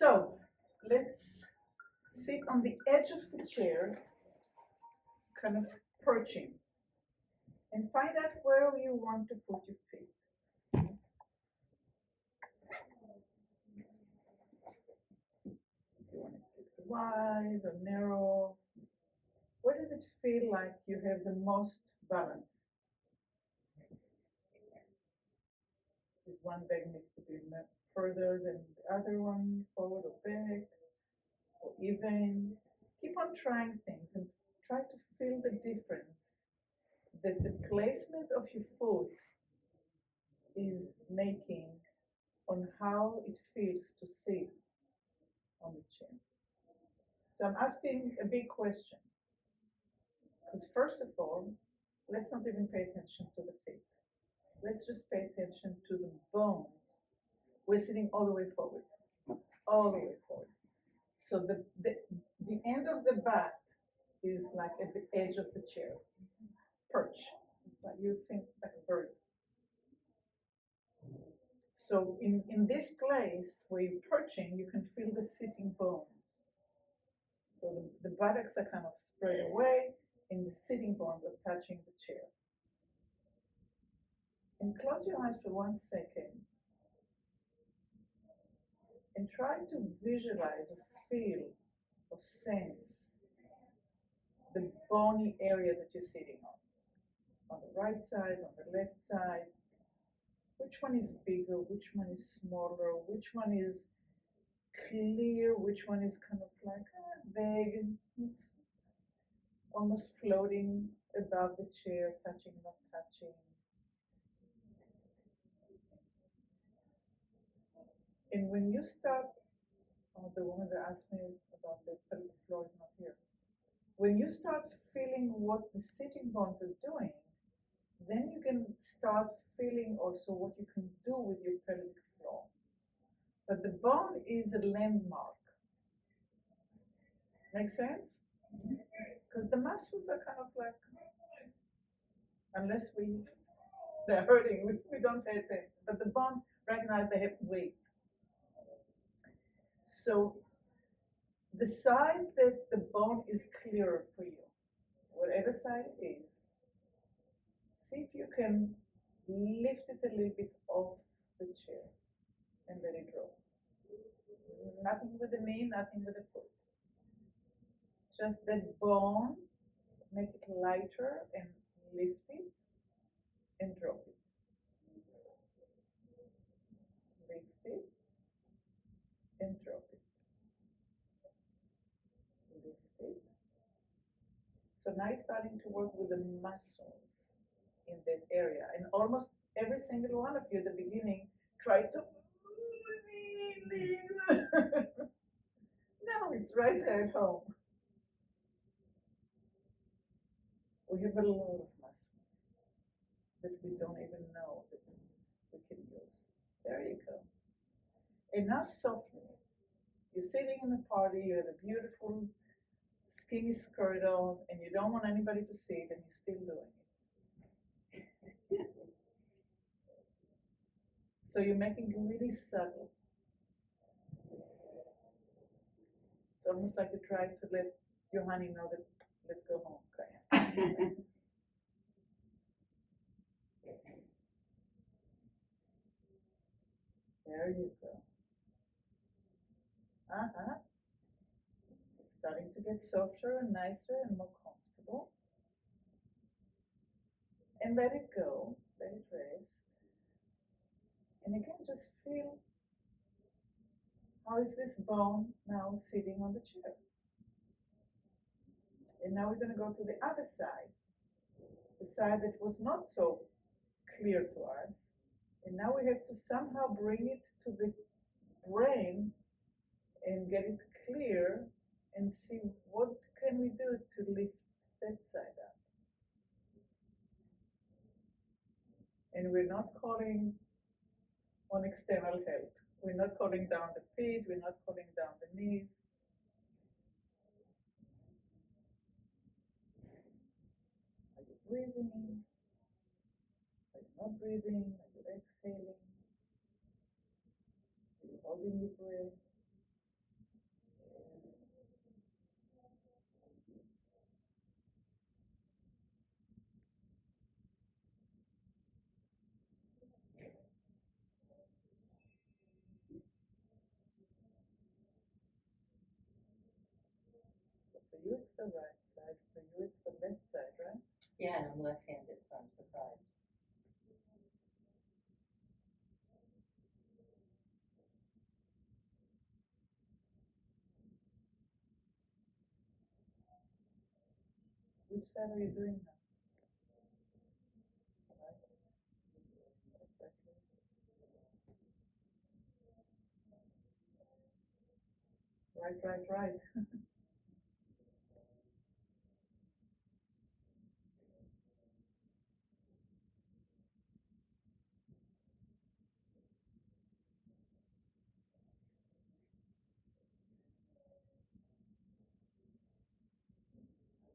So let's sit on the edge of the chair, kind of perching, and find out where you want to put your feet. You want it wide or narrow? Where does it feel like you have the most balance? Is one leg needs to be further than the other one, forward or back, or even? Keep on trying things and try to feel the difference that the placement of your foot is making on how it feels to sit on the chair. So I'm asking a big question. Because first of all, let's not even pay attention to the feet. Let's just pay attention to the bones. We're sitting all the way forward. All the way forward. So the end of the back is like at the edge of the chair. Perch. It's like you think like a bird. So in this place where you're perching, you can feel the sitting bones. So the buttocks are kind of spread away and the sitting bones are touching the chair. And close your eyes for 1 second and try to visualize or feel or sense the bony area that you're sitting on the right side, on the left side. Which one is bigger? Which one is smaller? Which one is clear? Which one is kind of like vague, almost floating above the chair, touching, not touching? And when you start, the woman that asked me about the pelvic floor is not here. When you start feeling what the sitting bones are doing, then you can start feeling also what you can do with your pelvic floor. But the bone is a landmark. Make sense? Because the muscles are kind of like, unless they're hurting, we don't pay attention. But the bone, right now, they have weight. So the side that the bone is clearer for you, whatever side it is, see if you can lift it a little bit off the chair and let it drop. Nothing with the knee, nothing with the foot. Just that bone, make it lighter and lift it and drop it. Lift it and drop it. Lift it. So now you're starting to work with the muscles in that area. And almost every single one of you at the beginning try to no, it's right there at home. We have a lot of muscles that we don't even know that we can use. There you go. And now soften it. You're sitting in a party, you have a beautiful skinny skirt on, and you don't want anybody to see it, and you're still doing it. So you're making it really subtle. It's almost like you're trying to let your honey know that let's go home. Okay? There you go. It's starting to get softer and nicer and more comfortable. And let it go, let it rest. And again, just feel, how is this bone now sitting on the chair? And now we're going to go to the other side, the side that was not so clear to us. And now we have to somehow bring it to the brain and get it clear and see what can we do to lift that side up. And we're not calling on external help. We're not calling down the feet, we're not calling down the knees. Are you breathing? Are you not breathing? Are you exhaling? Are you holding your breath? For you, it's the right side. For you, it's the left side, right? Yeah, and I'm left-handed, so I'm surprised. Which side are you doing now? Right, right, right.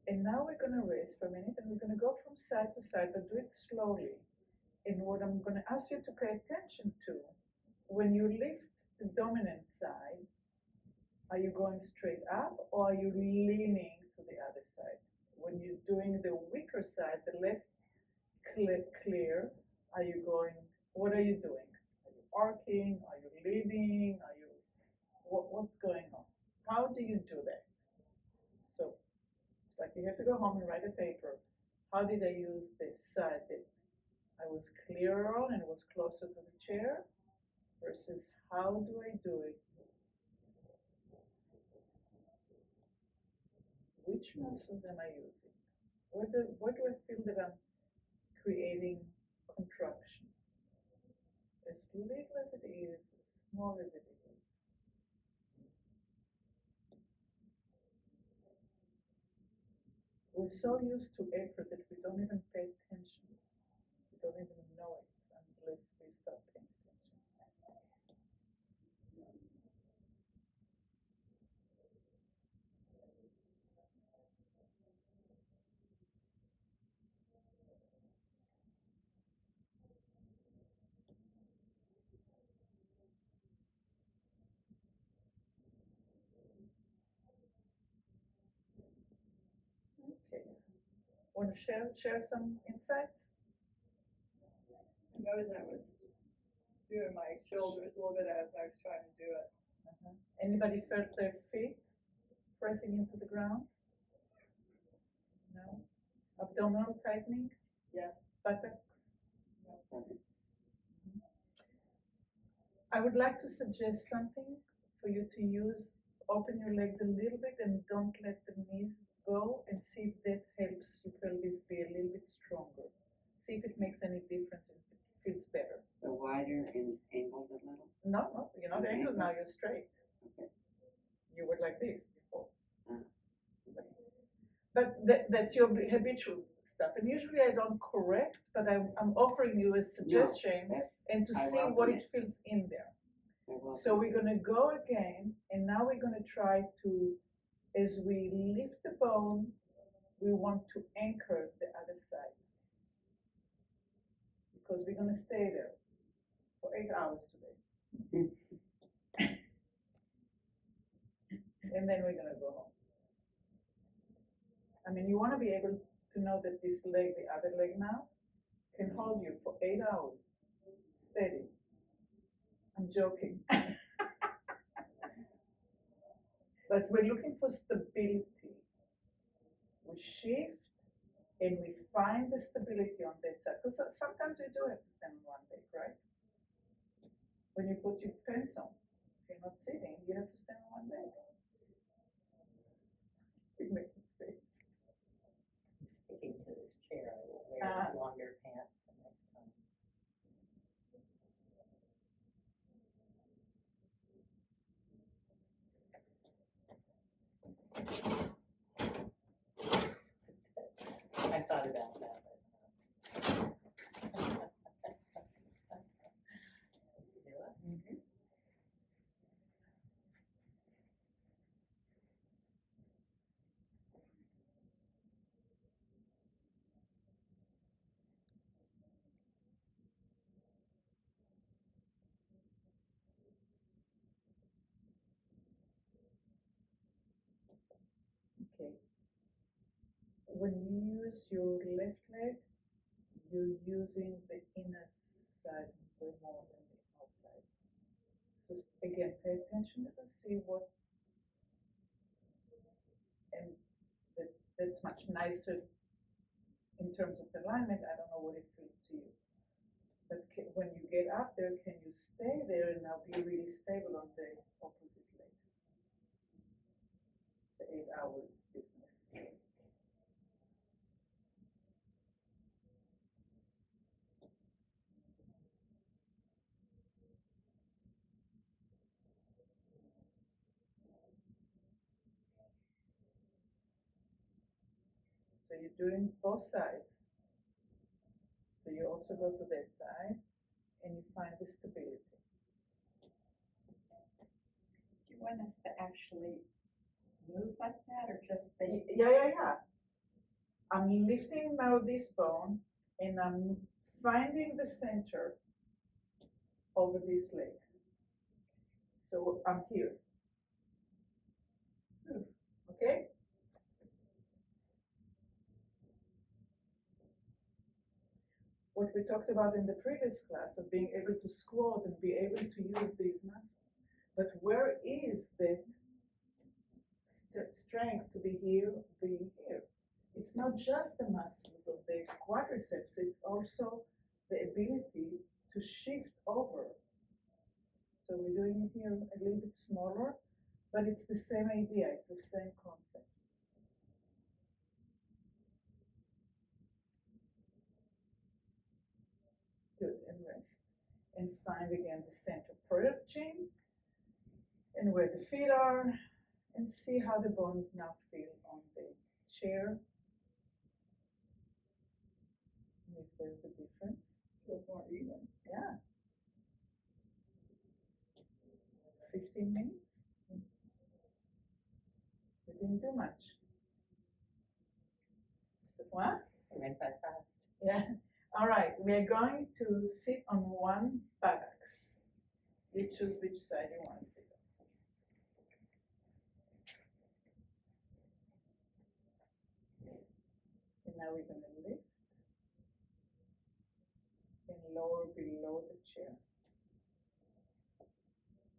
And now we're going to rest for a minute and we're going to go from side to side, but do it slowly. And what I'm going to ask you to pay attention to, when you lift the dominant side, are you going straight up or are you leaning to the other side? When you're doing the weaker side, the less clear, are you going, what are you doing? Are you arcing? Are you leaning? Are you, what's going on? How do you do that? So it's like you have to go home and write a paper. How did I use this side that I was clearer on and was closer to the chair versus how do I do it? Which muscles am I using? Where do I feel that I'm creating contraction? As little as it is, as small as it is. We're so used to effort that we don't even pay attention. We don't even know it unless we start paying attention. Okay. Want to share some insights? I noticed I was doing my shoulders a little bit as I was trying to do it. Anybody felt their feet pressing into the ground? No? Abdominal tightening? Yeah. Buttocks? I would like to suggest something for you to use. Open your legs a little bit and don't let the knees go, and see if that helps your pelvis be a little bit stronger. See if it makes any difference, if it feels better. So wider and angled a little? No, you're not angled now, you're straight. Okay. You were like this before. Okay. But that's your habitual stuff. And usually I don't correct, but I'm offering you a suggestion and to see what it feels in there. So we're going to go again, and now we're going to try to, as we lift the bone, we want to anchor the other side. Because we're going to stay there for 8 hours today. And then we're going to go home. I mean, you want to be able to know that this leg, the other leg now, can hold you for 8 hours steady. I'm joking. But we're looking for stability. We shift and we find the stability on that side. Because sometimes you do have to stand on one leg, right? When you put your pants on, if you're not sitting, you have to stand on one leg. It makes sense. Sticking to this chair, I will wear longer pants the next time. I thought about that, but no. Okay. When you use your left leg, you're using the inner side way more than the outside. So again, pay attention to see what, and That's much nicer in terms of alignment. I don't know what it feels to you. But when you get up there, can you stay there and now be really stable on the opposite leg? The 8-hour business. So you're doing both sides. So you also go to that side and you find the stability. Do you want us to actually move like that or just stay? Yeah. I'm lifting now this bone and I'm finding the center over this leg. So I'm here. Okay? What we talked about in the previous class of being able to squat and be able to use these muscles. But where is the strength to be here, being here? It's not just the muscles of the quadriceps, it's also the ability to shift over. So we're doing it here a little bit smaller, but it's the same idea, it's the same concept. Good, and rest. And find again the center perching and where the feet are, and see how the bones now feel on the chair. If there's a difference. Feels more even. Yeah. 15 minutes. We didn't do much. So, what? We went that fast. Yeah. All right. We are going to sit on one buttocks. You choose which side you want to sit on. And now we're going to lift and lower below the chair.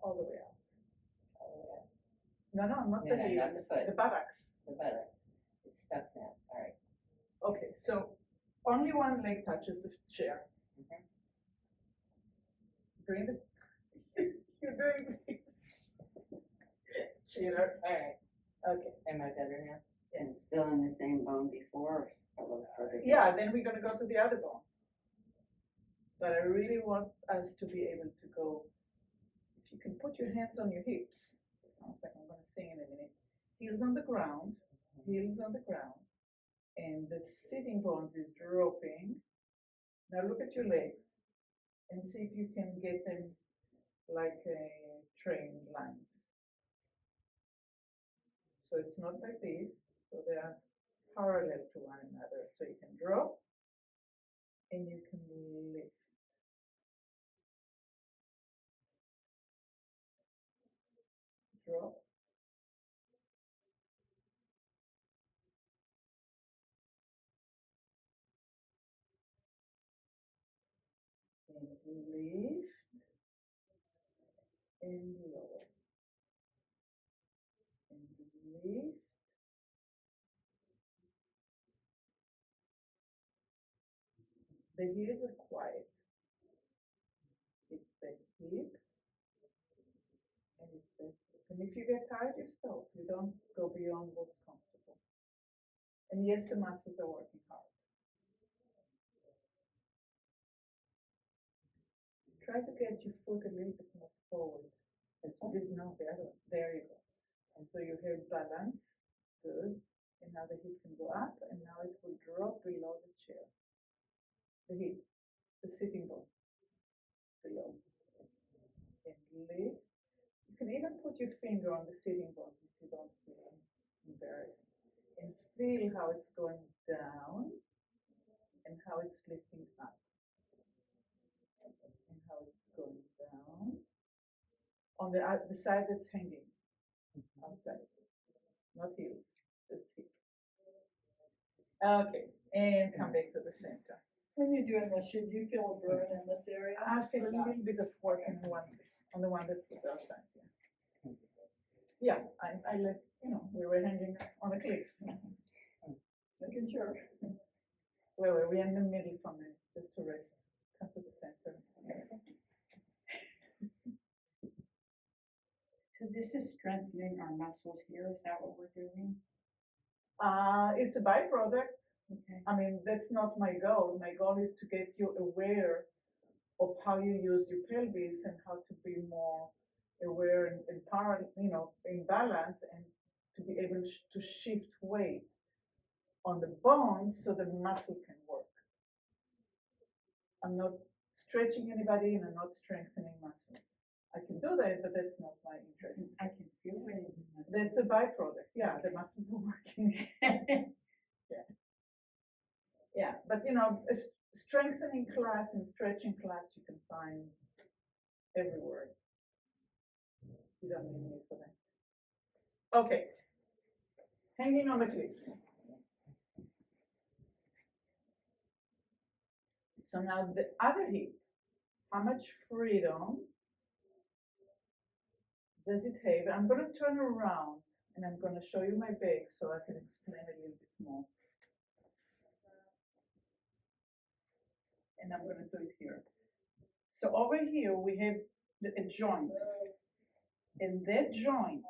All the way out. All the way up. No, not No, the no, heels, not the foot. the buttocks. The buttock. It's stuck now. All right. Okay, so only one leg touches the chair. Mhm. Bring the. You're doing this. Cheater. All right. Okay. Am I better now? And still in the same bone before, or a little further? Yeah, then we're gonna go to the other bone. But I really want us to be able to go. If you can put your hands on your hips. I'm gonna sing in a minute. Heels on the ground. Heels on the ground. And the sitting bones is dropping. Now look at your legs and see if you can get them like a train line. So it's not like this, so they are parallel to one another. So you can drop and you can lift. Drop. And lift and lower. And lift. The heels are quiet. It's the hip and it's the hip. And if you get tired, you stop. You don't go beyond what's comfortable. And yes, the muscles are working hard. Try to get your foot a little bit more forward. No, the other one. There you go. And so you have balance. Good. And now the hip can go up, and now it will drop below the chair. The hip, the sitting bone, below. And lift. You can even put your finger on the sitting bone if you don't feel embarrassed. And feel how it's going down and how it's lifting up. And how it's going down. On the side that's hanging. Outside. Not heels, just hip. Okay, and come back to the center. When you're doing this, should you feel a burn in this area? I feel a little bit of work on the one that was outside. Yeah, I let, we were hanging on a cliff. Making sure. Wait, we're in the middle for a minute, just to rest. Come to the center. So this is strengthening our muscles here, is that what we're doing? It's a byproduct. Okay. I mean, that's not my goal. My goal is to get you aware of how you use your pelvis and how to be more aware and in balance, and to be able to shift weight on the bones so the muscle can work. I'm not stretching anybody and I'm not strengthening muscle. I can do that, but that's not my interest. I can feel it. That's the byproduct. Yeah, the muscles are working. Yeah, but a strengthening class and stretching class you can find everywhere. You don't need me for that. Okay, hanging on the cliffs. So now the other hip, how much freedom does it have? I'm going to turn around and I'm going to show you my back so I can explain a little bit more. And I'm going to do it here. So over here we have a joint, and that joint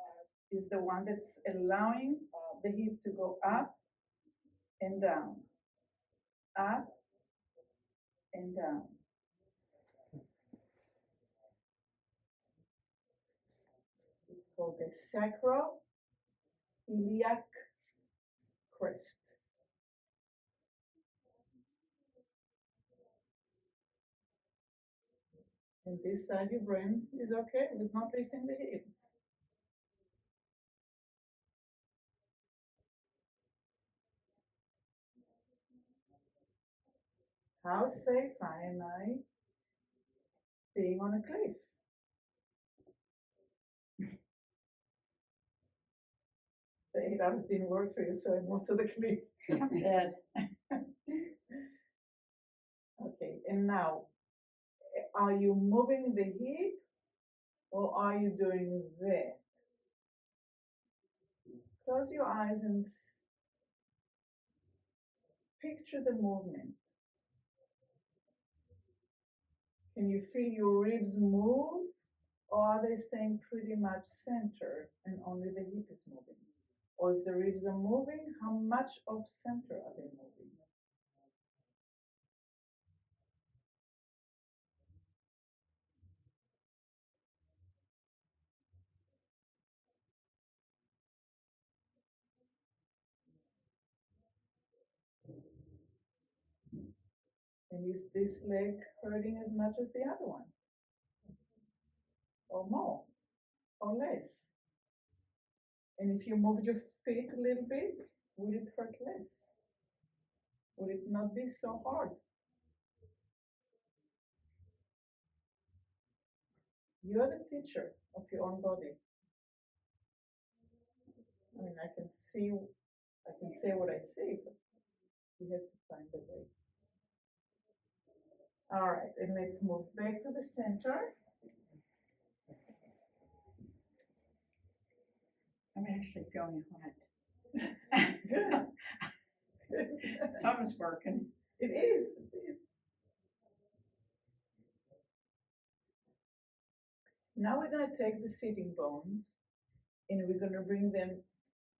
is the one that's allowing the hip to go up and down, up and down. It's called the sacroiliac crest. And this side your brain is okay with not lifting the hips. How safe am I being on a cliff? The 8 hours didn't work for you, so I moved to the cliff. I'm dead. Okay, and now, are you moving the hip or are you doing that? Close your eyes and picture the movement. Can you feel your ribs move, or are they staying pretty much centered and only the hip is moving? Or if the ribs are moving, how much of center are they moving? And is this leg hurting as much as the other one? Or more? Or less? And if you move your feet a little bit, will it hurt less? Will it not be so hard? You are the teacher of your own body. I mean, I can say what I see, but you have to find the way. All right, and let's move back to the center. I'm actually feeling hot. Good. Thumb's working. It is. It is. Now we're going to take the sitting bones and we're going to bring them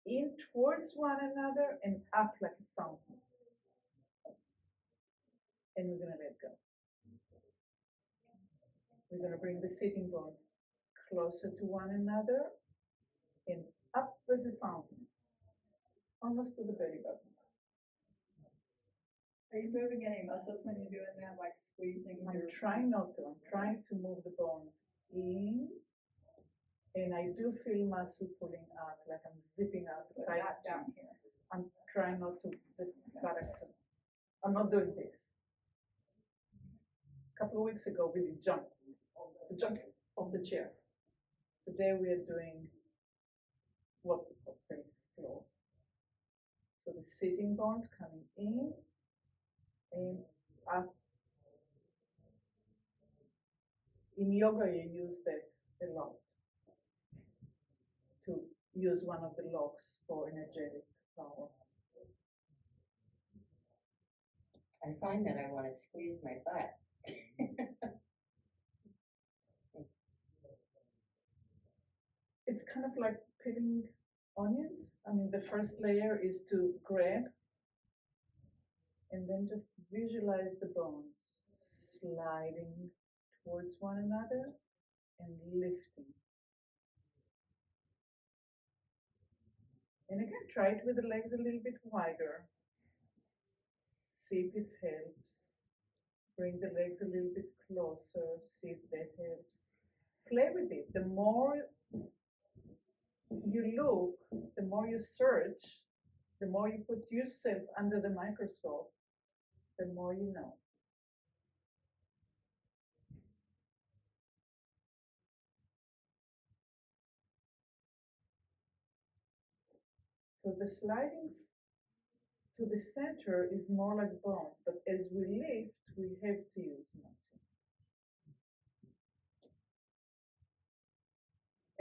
in towards one another and up like a fountain. And we're going to let go. We're going to bring the sitting bones closer to one another and up as a fountain, almost to the belly button. Are you moving any muscles when you're doing that, like squeezing? I'm trying not to. I'm trying to move the bones in, and I do feel muscle pulling up, like I'm zipping out. But not down here. I'm trying not to. The buttocks. I'm not doing this. A couple of weeks ago, we did jump off the chair. Today we are doing what we call pelvic floor. So the sitting bones coming in and up. In yoga, you use that a lot to use one of the locks for energetic power. I find that I want to squeeze my butt. It's kind of like peeling onions. I mean, the first layer is to grab and then just visualize the bones sliding towards one another and lifting. And again, try it with the legs a little bit wider. See if it helps. Bring the legs a little bit closer. See if that helps. Play with it. The more you look, the more you search, the more you put yourself under the microscope, the more you know. So the sliding to the center is more like bone, but as we lift, we have to use muscle.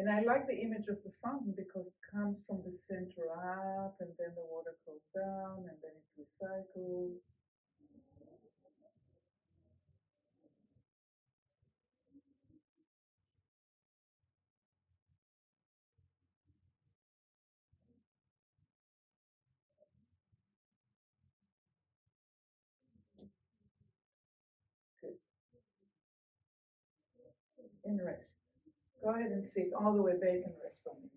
And I like the image of the fountain because it comes from the center up, and then the water goes down, and then it recycles. Good. And rest. Go ahead and sit all the way back and rest for me.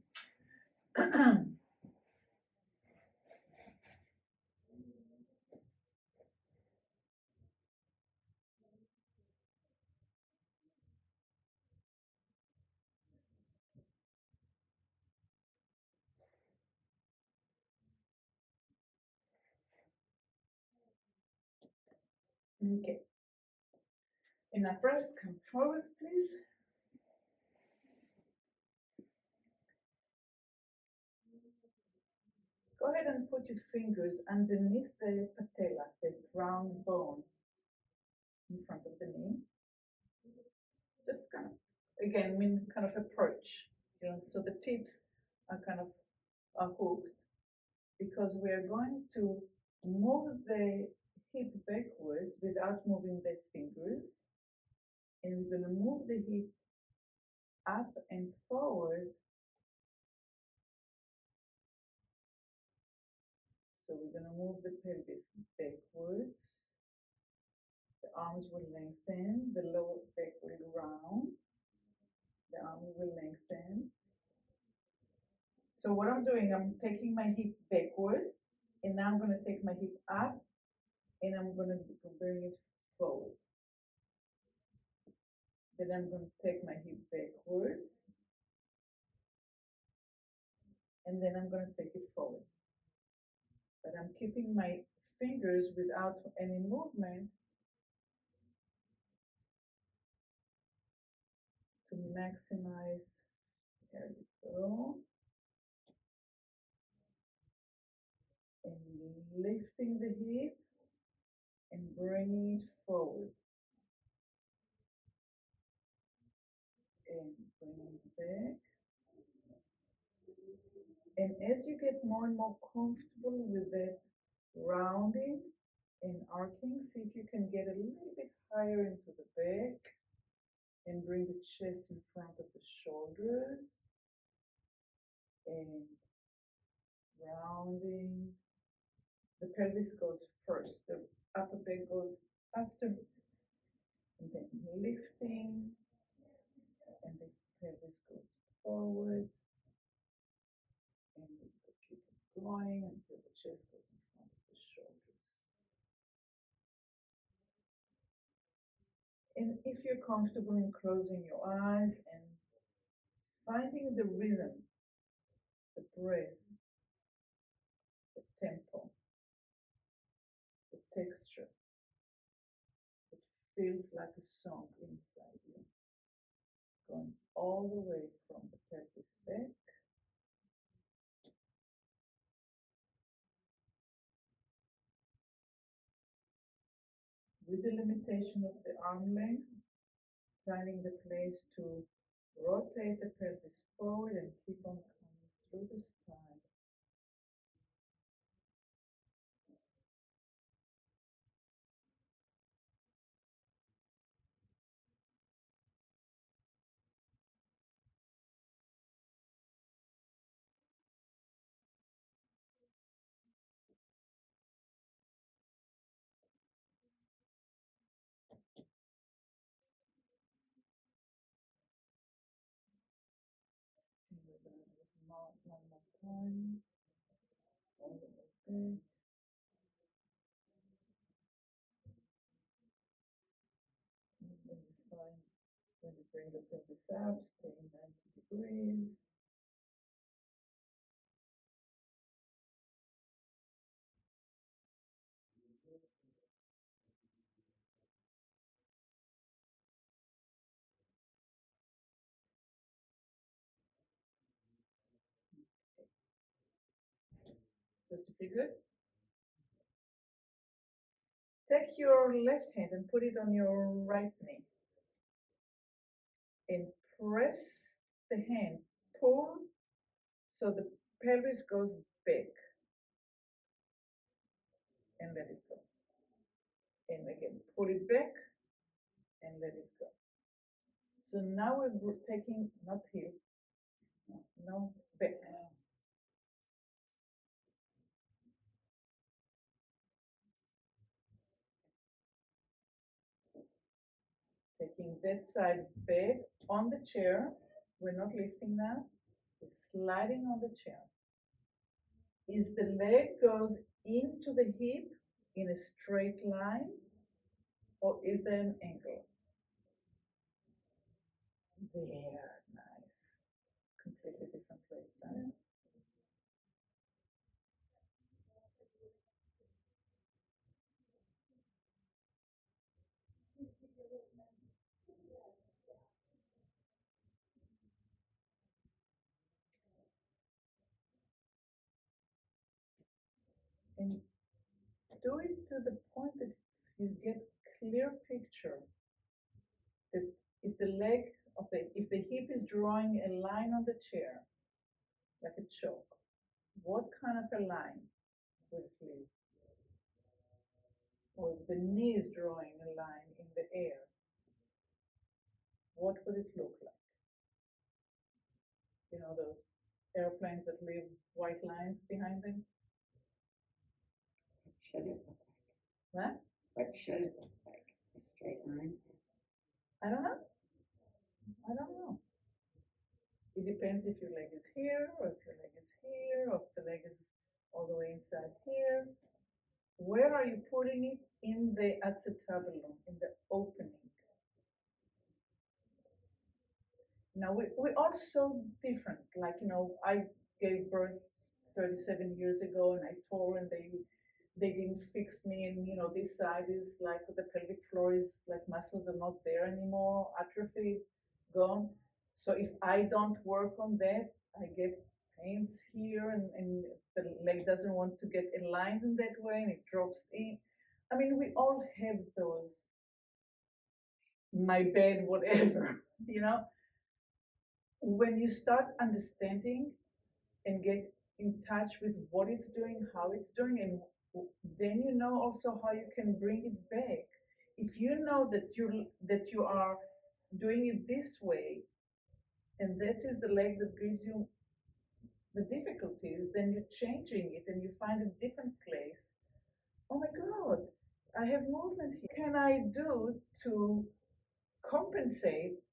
Okay. And now first come forward, please. Go ahead and put your fingers underneath the patella, the round bone in front of the knee. Just kind of, again, kind of a perch, so the tips are kind of hooked, because we are going to move the hip backwards without moving the fingers, and we're going to move the hip up and forward. So we're going to move the pelvis backwards. The arms will lengthen, the lower back will round, the arms will lengthen. So what I'm doing, I'm taking my hip backwards, and now I'm going to take my hip up, and I'm going to bring it forward. Then I'm going to take my hip backwards, and then I'm going to take it forward. But I'm keeping my fingers without any movement to maximize. There we go. And lifting the hip and bringing it forward. And bringing it back. And as you get more and more comfortable with that rounding and arcing, see if you can get a little bit higher into the back and bring the chest in front of the shoulders and rounding. The pelvis goes first, the upper back goes after, and then lifting, and the pelvis goes forward, and we keep it going until the chest goes in front of the shoulders. And if you're comfortable in closing your eyes and finding the rhythm, the breath, the tempo, the texture, it feels like a song inside you, going all the way from the pelvis back with the limitation of the arm length, finding the place to rotate the pelvis forward and keep on coming through the spine. One, all the way back. And then you find when you bring the pelvis up, stay 90 degrees. Does it feel good? Take your left hand and put it on your right knee. And press the hand, pull, so the pelvis goes back. And let it go. And again, pull it back and let it go. So now we're taking, not here, no, back. Taking that side back on the chair. We're not lifting now. We're sliding on the chair. Is the leg goes into the hip in a straight line, or is there an angle? There, nice. Completely different leg side. And do it to the point that you get clear picture that if the leg of if the hip is drawing a line on the chair, like a choke, what kind of a line would it leave? Or if the knee is drawing a line in the air, what would it look like? You know those airplanes that leave white lines behind them? What should it look like? What? What should it look like? A straight line? I don't know. I don't know. It depends if your leg is here, or if your leg is here, or if the leg is all the way inside here. Where are you putting it? In the acetabulum, in the opening. Now we're all so different. Like, you know, I gave birth 37 years ago and I tore and they didn't fix me, and you know, this side is like the pelvic floor is like muscles are not there anymore, atrophy, gone. So if I don't work on that, I get pains here, and the leg doesn't want to get aligned in that way and it drops in. I mean, we all have those, my bed, whatever, you know. When you start understanding and get in touch with what it's doing, how it's doing, and then you know also how you can bring it back. If you know that you are doing it this way, and that is the leg that gives you the difficulties, then you're changing it and you find a different place. Oh my God, I have movement here. What can I do to compensate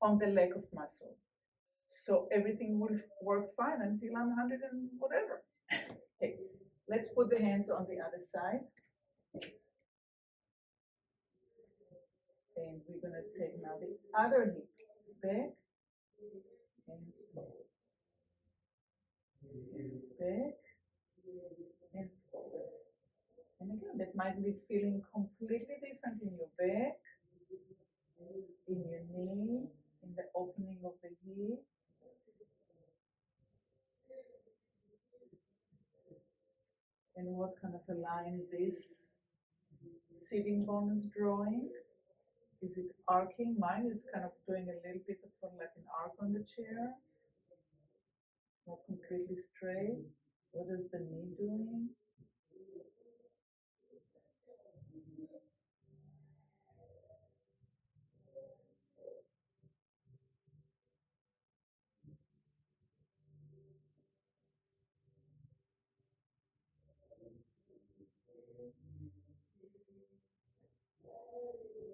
on the lack of muscle? So everything will work fine until I'm 100 and whatever. Okay, let's put the hands on the other side. And we're going to take now the other hip back and forward. Back and forward. And again, that might be feeling completely different in your back, in your knee, in the opening of the hip. And what kind of a line this sitting bone is drawing. Is it arcing? Mine is kind of doing a little bit of like an arc on the chair. Not completely straight. What is the knee doing?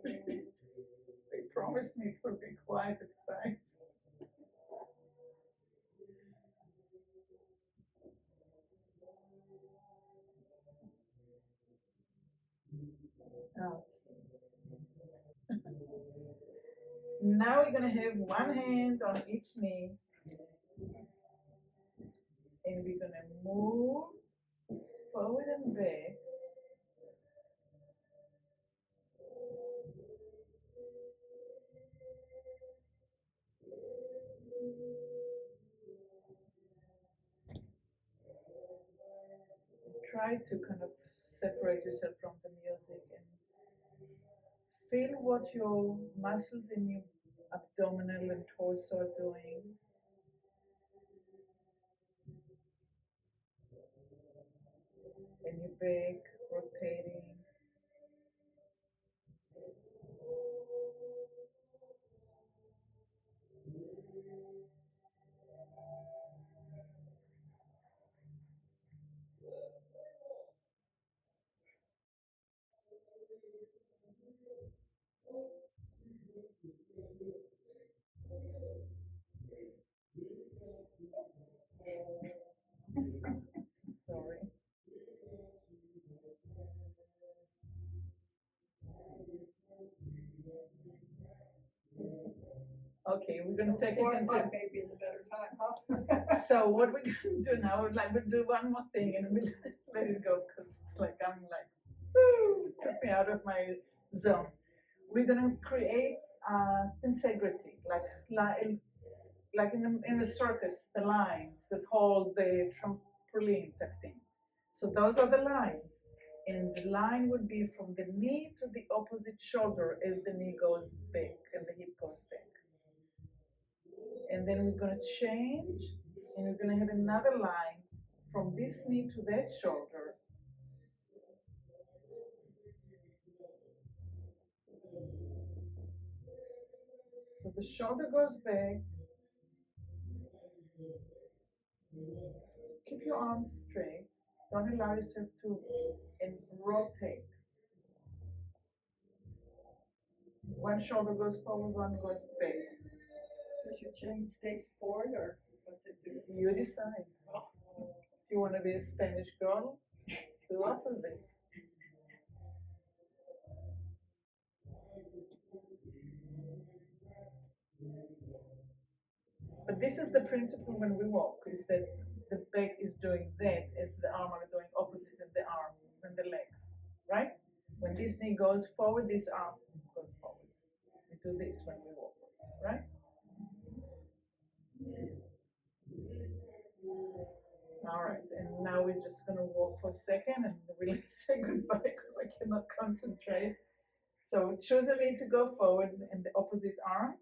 They promised me it would be quiet at times. Okay. Now we're gonna have one hand on each knee, and we're gonna move forward and back. Try to kind of separate yourself from the music and feel what your muscles in your abdominal and torso are doing. And your back rotating. Sorry. Okay, we're gonna take it 4 into. o'clock may be the better time, huh? So what we're gonna do now? We'll do one more thing and we'll let it go because it's like I'm like, woo, took me out of my zone. We're gonna create integrity, like in the circus, the lines that hold the trampoline type thing. So those are the lines. And the line would be from the knee to the opposite shoulder as the knee goes back and the hip goes back. And then we're going to change, and we're going to have another line from this knee to that shoulder. So the shoulder goes back. Keep your arms straight. Don't allow yourself to and rotate. One shoulder goes forward, one goes back. Does your chin stays forward or what's it do? You decide. If you want to be a Spanish girl, do opposite. But this is the principle when we walk, is that the back is doing that as the arm are doing opposite of the arms and the legs, right? When this knee goes forward, this arm goes forward. We do this when we walk, right? All right, and now we're just gonna walk for a second and we'll say goodbye because I cannot concentrate. So choose a knee to go forward and the opposite arm,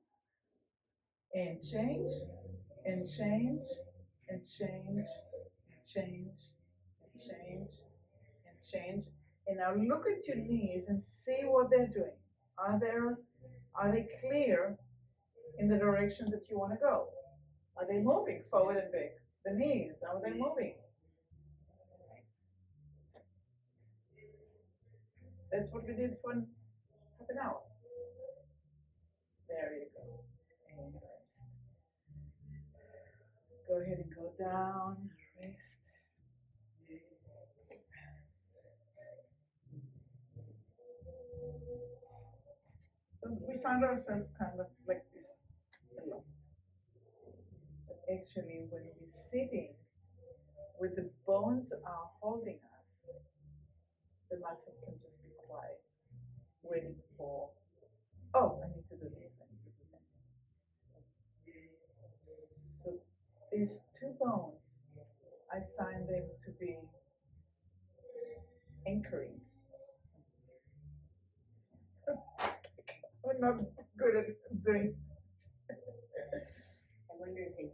and change, and change, and change, change, change, and change. And now look at your knees and see what they're doing. Are they clear in the direction that you want to go? Are they moving forward and back? The knees, are they moving? That's what we did for half an hour. There you go. And rest. Go ahead and go down, rest. So we found ourselves kind of like this a lot. But actually, when we're sitting, with the bones are holding us, the muscle can just be quiet, waiting for, oh, I need to do this, I need to do that. So these two bones, I find them to be anchoring. I'm not good at doing. I wonder if they